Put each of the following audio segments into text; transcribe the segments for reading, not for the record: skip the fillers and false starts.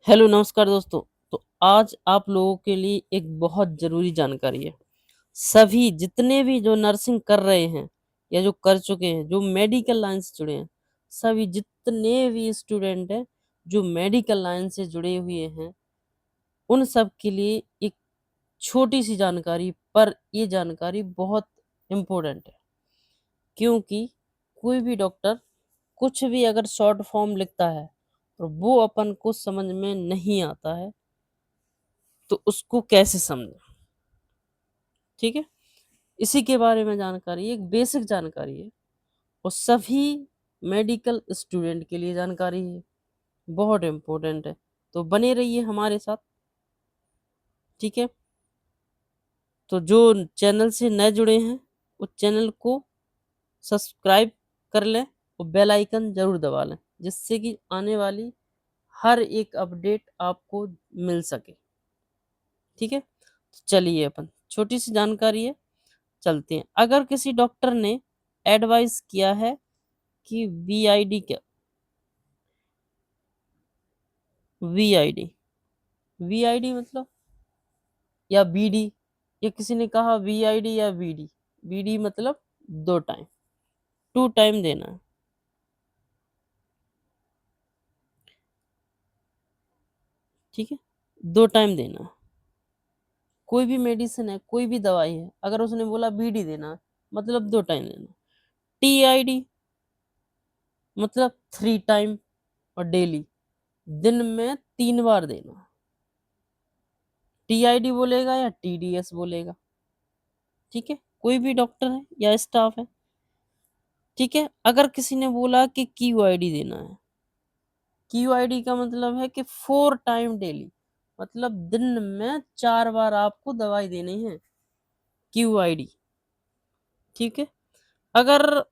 Hello नमस्कार दोस्तों। तो आज आप लोगों के लिए एक बहुत ज़रूरी जानकारी है। सभी जितने भी जो नर्सिंग कर रहे हैं या जो कर चुके हैं, जो मेडिकल लाइन से जुड़े हैं, सभी जितने भी स्टूडेंट हैं जो मेडिकल लाइन से जुड़े हुए हैं, उन सब के लिए एक छोटी-सी जानकारी, पर ये जानकारी बहुत इम्पोर्टेंट है। क्योंकि कोई भी डॉक्टर कुछ भी अगर शॉर्ट फॉर्म लिखता है और वो अपन को समझ में नहीं आता है, तो उसको कैसे समझें? ठीक है? इसी के बारे में जानकारी, एक बेसिक जानकारी है और सभी मेडिकल स्टूडेंट के लिए जानकारी है, बहुत इम्पोर्टेंट है। तो बने रहिए हमारे साथ, ठीक है? तो जो चैनल से नए जुड़े हैं, उस चैनल को सब्सक्राइब कर लें और बेल आइकन ज़रूर दबा लें, जिससे कि आने वाली हर एक अपडेट आपको मिल सके, ठीक है? तो चलिए अपन छोटी-सी जानकारी है, चलते हैं। अगर किसी डॉक्टर ने एडवाइस किया है कि वीआईडी क्या वीआईडी वीआईडी मतलब या बीडी, या किसी ने कहा वीआईडी या बीडी। बीडी मतलब 2 टाइम, 2 टाइम देना है, ठीक है? 2 टाइम देना है। कोई भी मेडिसिन है, कोई भी दवाई है, अगर उसने बोला बीडी देना है, मतलब 2 टाइम देना है। टीआईडी मतलब 3 टाइम और डेली, दिन में 3 बार देना है। टीआईडी बोलेगा या टीडीएस बोलेगा, ठीक है? कोई भी डॉक्टर है या स्टाफ है, ठीक है? अगर किसी ने बोला कि क्यूआईडी देना है, क्यूआईडी का मतलब है कि 4 टाइम डेली, मतलब दिन में 4 बार आपको दवाई देनी है, क्यूआईडी, ठीक है? अगर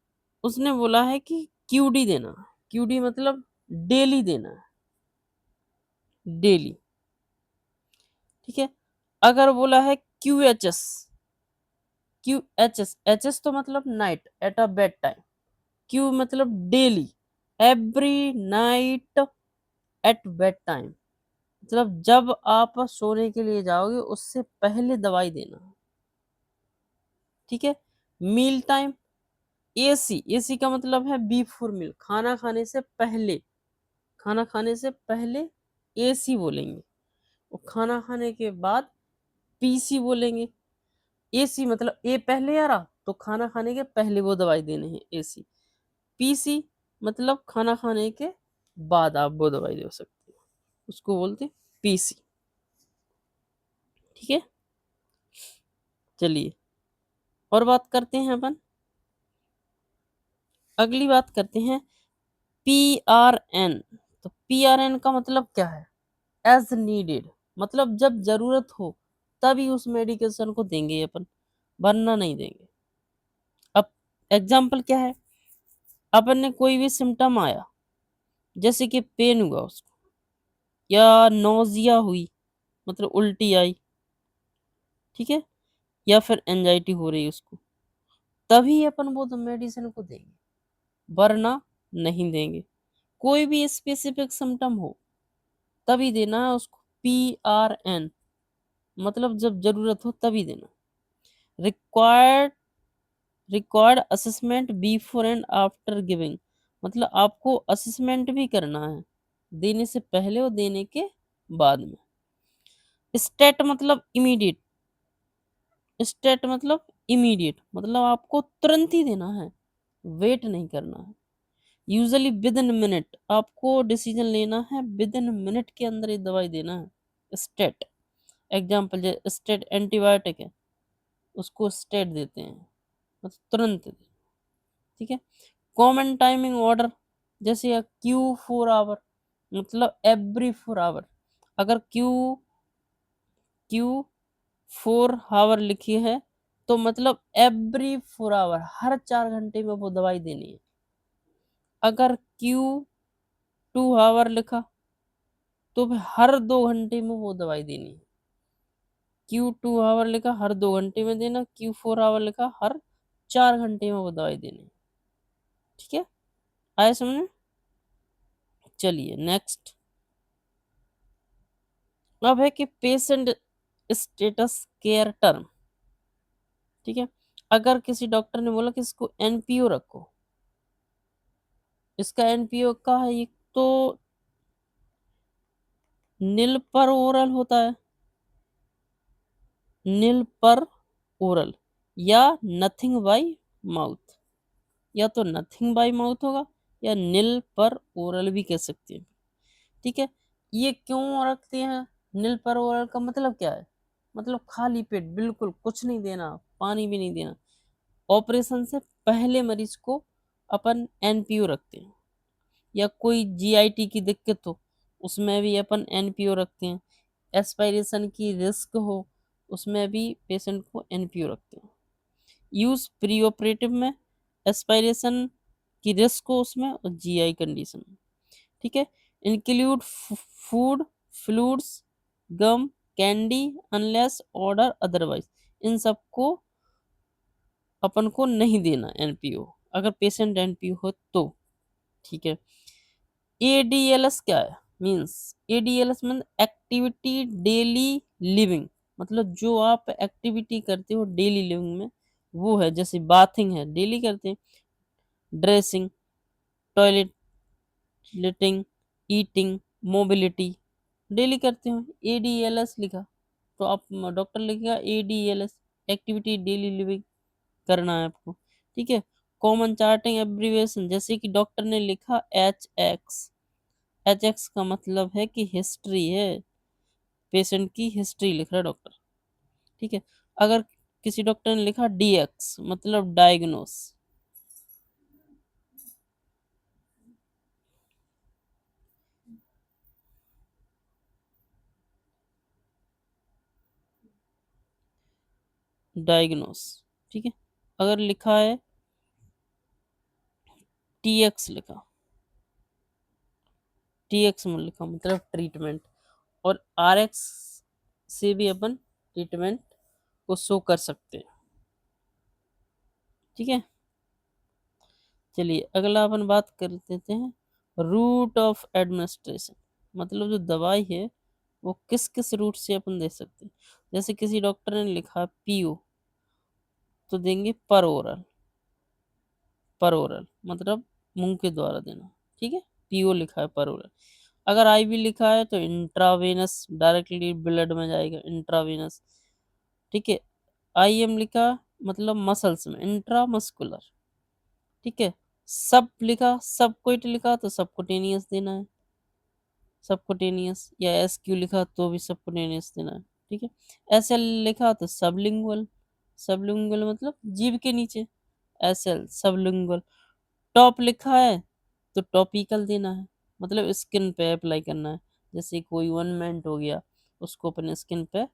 उसने बोला है कि क्यूडी देना है, क्यूडी मतलब डेली देना है, डेली, ठीक है? अगर बोला है क्यूएचएस, क्यूएचएस, एचएस तो मतलब night at a bed time, Q मतलब daily, every night at bed time, मतलब जब आप सोने के लिए जाओगे उससे पहले दवाई देना, ठीक है? मील टाइम, एसी, एसी का मतलब है बिफोर मील, खाना खाने से पहले, खाना खाने से पहले एसी बोलेंगे, और खाना खाने के बाद पीसी बोलेंगे। एसी मतलब ए पहले आ रहा तो खाना खाने के पहले वो दवाई देनी है, एसी। पीसी मतलब खाना खाने के बाद आप वो दवाई दे सकते हो, उसको बोलते हैं पीसी, ठीक है? चलिए और बात करते हैं अपन, अगली बात करते हैं पीआरएन। तो पीआरएन का मतलब क्या है? एज नीडेड, मतलब जब जरूरत हो तभी उस मेडिकेशन को देंगे अपन, वरना नहीं देंगे। अब एग्जाम्पल क्या है? अपन ने कोई भी सिम्टम आया, जैसे कि पेन हुआ उसको, या नोजिया हुई मतलब उल्टी आई, ठीक है? या फिर एंजाइटी हो रही है उसको, तभी अपन वो तो मेडिसिन को देंगे, वरना नहीं देंगे। कोई भी स्पेसिफिक सिम्टम हो तभी देना है उसको, पीआरएन मतलब जब जरूरत हो तभी देना। Required required assessment before and after giving, मतलब आपको असेसमेंट भी करना है, देने से पहले और देने के बाद में। स्टेट मतलब इमीडिएट, स्टेट मतलब इमीडिएट, मतलब आपको तुरंत ही देना है, वेट नहीं करना है। यूजुअली विद इन मिनट, आपको डिसीजन लेना है, विद इन मिनट के अंदर ये दवाई देना है। स्टेट एग्जाम्पल, जैसे स्टेट एंटीबायोटिक है, उसको स्टेट देते हैं, मतलब तुरंत देते हैं, ठीक है? कॉमन टाइमिंग ऑर्डर, जैसे क्यू 4 आवर, मतलब एवरी 4 आवर। अगर क्यू क्यू 4 आवर लिखी है तो मतलब एवरी 4 आवर, हर 4 घंटे में वो दवाई देनी है। अगर Q 2 आवर लिखा तो फिर हर 2 घंटे में वो दवाई देनी है। Q 2 आवर लिखा हर 2 घंटे में देना, Q 4 आवर लिखा हर 4 घंटे में वो दवाई देनी है, ठीक है? आया समझ में? चलिए नेक्स्ट, अब है कि पेशेंट स्टेटस केयर टर्म, ठीक है। अगर किसी डॉक्टर ने बोला कि इसको एनपीओ रखो, इसका एनपीओ का है एक तो नील पर ओरल होता है, नील पर ओरल, या नथिंग बाय माउथ, या तो नथिंग बाय माउथ होगा या नील पर ओरल भी कह सकते हैं, ठीक है। ये क्यों रखते हैं? नील पर ओरल का मतलब क्या है? मतलब खाली पेट, बिल्कुल कुछ नहीं देना, पानी भी नहीं देना। ऑपरेशन से पहले मरीज को अपन एनपीओ रखते हैं, या कोई जीआईटी की दिक्कत हो उसमें भी अपन एनपीओ रखते हैं, एस्पायरेशन की रिस्क हो उसमें भी पेशेंट को एनपीओ रखते हैं। यूज प्री ऑपरेटिव में एस्पायरेशन की रिस्क हो उसमें, और जीआई कंडीशन, ठीक है। इंक्लूड फूड, फ्लूड्स, गम, कैंडी, अनलेस ऑर्डर अदरवाइज, इन सबको अपन को नहीं देना एनपीओ, अगर पेशेंट एनपीओ हो तो, ठीक है। एडीएलएस क्या है? Means ADLS mean activity daily living, मतलब जो आप एक्टिविटी करते हो डेली लिविंग में वो है, जैसे बाथिंग है डेली करते हैं, dressing, toileting, eating, mobility daily करते हो। एडीएलएस लिखा तो आप डॉक्टर लिखेगा एडीएलएस, एक्टिविटी डेली लिविंग करना है आपको, ठीक है। कॉमन चार्टिंग एब्रीविएशन, जैसे कि डॉक्टर ने लिखा एच एक्स, एच एक्स का मतलब है कि हिस्ट्री है, पेशेंट की हिस्ट्री लिख रहा है डॉक्टर, ठीक है। अगर किसी डॉक्टर ने लिखा डी एक्स मतलब डायग्नोस, डायग्नोस, ठीक है। अगर लिखा है टी एक्स लिखा, टी एक्स में लिखा मतलब ट्रीटमेंट, और आर एक्स से भी अपन ट्रीटमेंट को शो कर सकते हैं, ठीक है। चलिए अगला अपन बात कर लेते हैं रूट ऑफ एडमिनिस्ट्रेशन, मतलब जो दवाई है वो किस किस रूट से अपन दे सकते हैं। जैसे किसी डॉक्टर ने लिखा पीओ तो देंगे पर ओरल, पर ओरल मतलब मुंह के द्वारा देना, ठीक है। पीओ लिखा है पर ओरल। अगर आईवी लिखा है तो इंट्रावेनस, डायरेक्टली ब्लड में जाएगा इंट्रावेनस, ठीक है। आईएम लिखा मतलब मसल्स में, इंट्रामस्कुलर, ठीक है। सब लिखा, सब कोइट लिखा तो सबकुटेनियस देना है, सबकुटेनियस, या एसक्यू लिखा तो भी सबकुटेनियस देना है, ठीक है। एसएल लिखा तो सबलिंगुअल, सबलिंगुअल मतलब जीभ के नीचे, एसएल सबलिंगुअल। टॉप लिखा है तो टॉपिकल देना है, मतलब स्किन पे अप्लाई करना है, जैसे कोई ऑइंटमेंट हो गया उसको अपने स्किन पे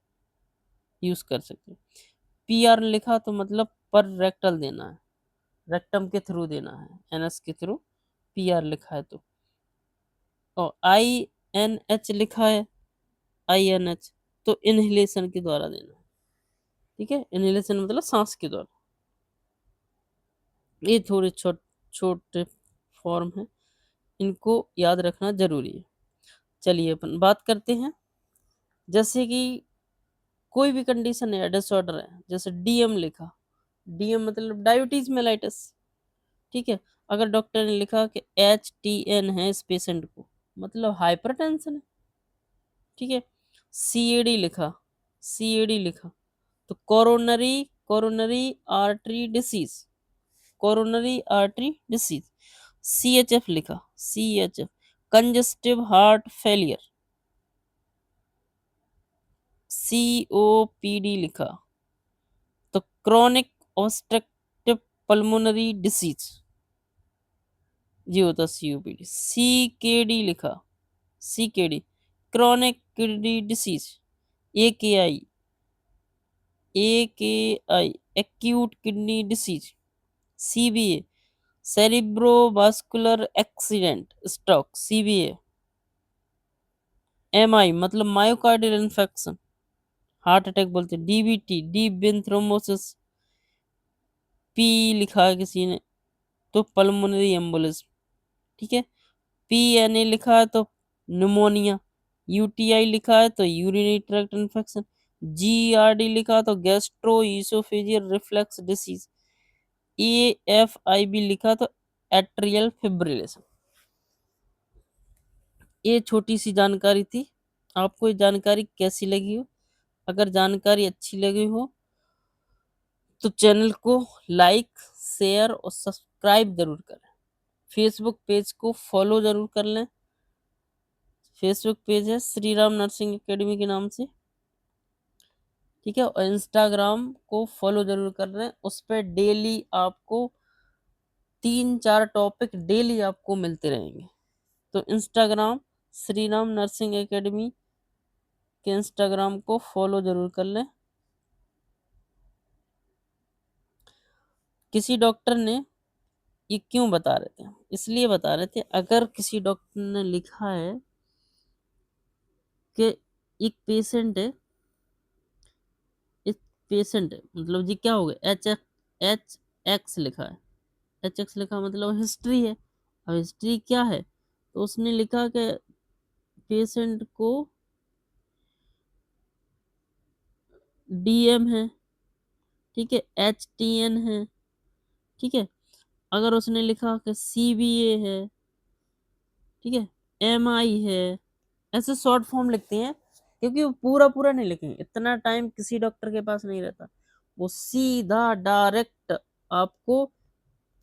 यूज कर सकते हैं। पीआर लिखा तो मतलब पर रेक्टल देना है, रेक्टम के थ्रू देना है, एनएस के थ्रू पीआर लिखा है तो। और आई एन एच लिखा है, आई एन एच तो इनहेलेशन के द्वारा देना है, ठीक है। इनहेलेशन मतलब सांस के द्वारा। ये थोड़े छोटे फॉर्म है, इनको याद रखना जरूरी है। चलिए अपन बात करते हैं, जैसे कि कोई भी कंडीशन है, डिसऑर्डर है, जैसे डीएम लिखा, डीएम मतलब डायबिटीज मेलाइटिस, ठीक है। अगर डॉक्टर ने लिखा कि एच टी एन है इस पेशेंट को, मतलब हाइपरटेंशन है, ठीक है। सीएडी लिखा, सीएडी लिखा तो coronary, coronary artery disease, coronary artery disease. CHF लिखा, CHF congestive heart failure. COPD लिखा तो क्रोनिक ऑब्स्ट्रक्टिव पल्मोनरी डिसीज, ये होता सीओपीडी। सीकेडी लिखा, CKD chronic kidney disease. AKI, AKI acute kidney disease. CBA cerebrovascular accident stroke, CBA. MI मतलब myocardial infection, heart attack बोलते हैं। DBT deep vein thrombosis. P लिखा है किसी ने तो पल्मोनरी एम्बोलिज्म, ठीक है। पीएनए लिखा है तो निमोनिया, यूटीआई लिखा है तो यूरिनरी ट्रैक्ट इन्फेक्शन, जीआरडी लिखा तो gastro oesophageal reflux disease, AFib लिखा तो एट्रियल फिब्रिलेशन। ये छोटी सी जानकारी थी। आपको ये जानकारी कैसी लगी हो? अगर जानकारी अच्छी लगी हो तो चैनल को लाइक, शेयर और सब्सक्राइब जरूर करें। फेसबुक पेज को फॉलो जरूर कर लें। फेसबुक पेज है श्री राम नर्सिंग एकेडमी के नाम से, ठीक है। और इंस्टाग्राम को फॉलो जरूर कर लें। उस पर डेली आपको 3-4 टॉपिक डेली आपको मिलते रहेंगे। तो Instagram Shri Ram nursing academy के इंस्टाग्राम को फॉलो जरूर कर लें। किसी डॉक्टर ने ये क्यों बता रहे थे? इसलिए बता रहे थे, अगर किसी डॉक्टर ने लिखा है कि एक पेशेंट है, एक पेशेंट है मतलब जी क्या हो गया, एच एक्स लिखा है, एच एक्स लिखा मतलब हिस्ट्री है। अब हिस्ट्री क्या है? तो उसने लिखा कि पेशेंट को डीएम है, ठीक है, एचटीएन है, ठीक है। अगर उसने लिखा कि सीबीए है, ठीक है, एमआई है, ऐसे शॉर्ट फॉर्म लिखते हैं क्योंकि वो पूरा पूरा नहीं लिखेंगे, इतना टाइम किसी डॉक्टर के पास नहीं रहता। वो सीधा डायरेक्ट आपको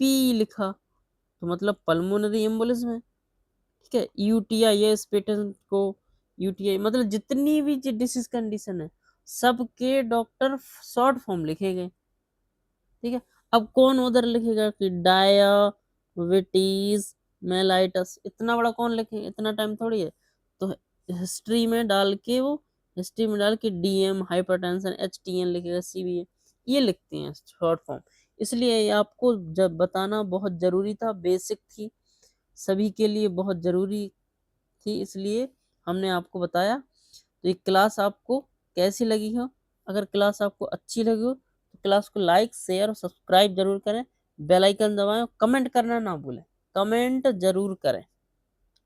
पी लिखा तो मतलब पल्मोनरी एम्बोलिज्म है, ठीक है। यूटीआई है, इस पेशेंट को यूटीआई मतलब जितनी भी डिसीज कंडीशन है सबके डॉक्टर शॉर्ट फॉर्म लिखेंगे, ठीक है। अब कौन उधर लिखेगा कि डायबिटीज मेलाइटस, इतना बड़ा कौन लिखेगा, इतना टाइम थोड़ी है। तो हिस्ट्री में डाल के वो हिस्ट्री में डाल के डीएम हाइपरटेंशन एचटीएन लिखेगा, सीबीए ये लिखते हैं शॉर्ट फॉर्म। इसलिए ये आपको जब बताना बहुत जरूरी था, बेसिक थी, सभी के लिए बहुत जरूरी थी, इसलिए हमने आपको बताया। तो ये क्लास आपको कैसी लगी हो? अगर क्लास आपको अच्छी लगी हो तो क्लास को लाइक, शेयर और सब्सक्राइब जरूर करें। बेल आइकन दबाएं, कमेंट करना ना भूलें, कमेंट जरूर करें।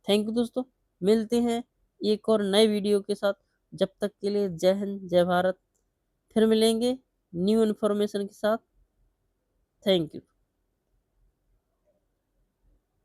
थैंक यू दोस्तों, मिलते हैं एक और नए वीडियो के साथ। जब तक के लिए जय हिंद, जय भारत। फिर मिलेंगे न्यू इन्फॉर्मेशन के साथ। Thank you.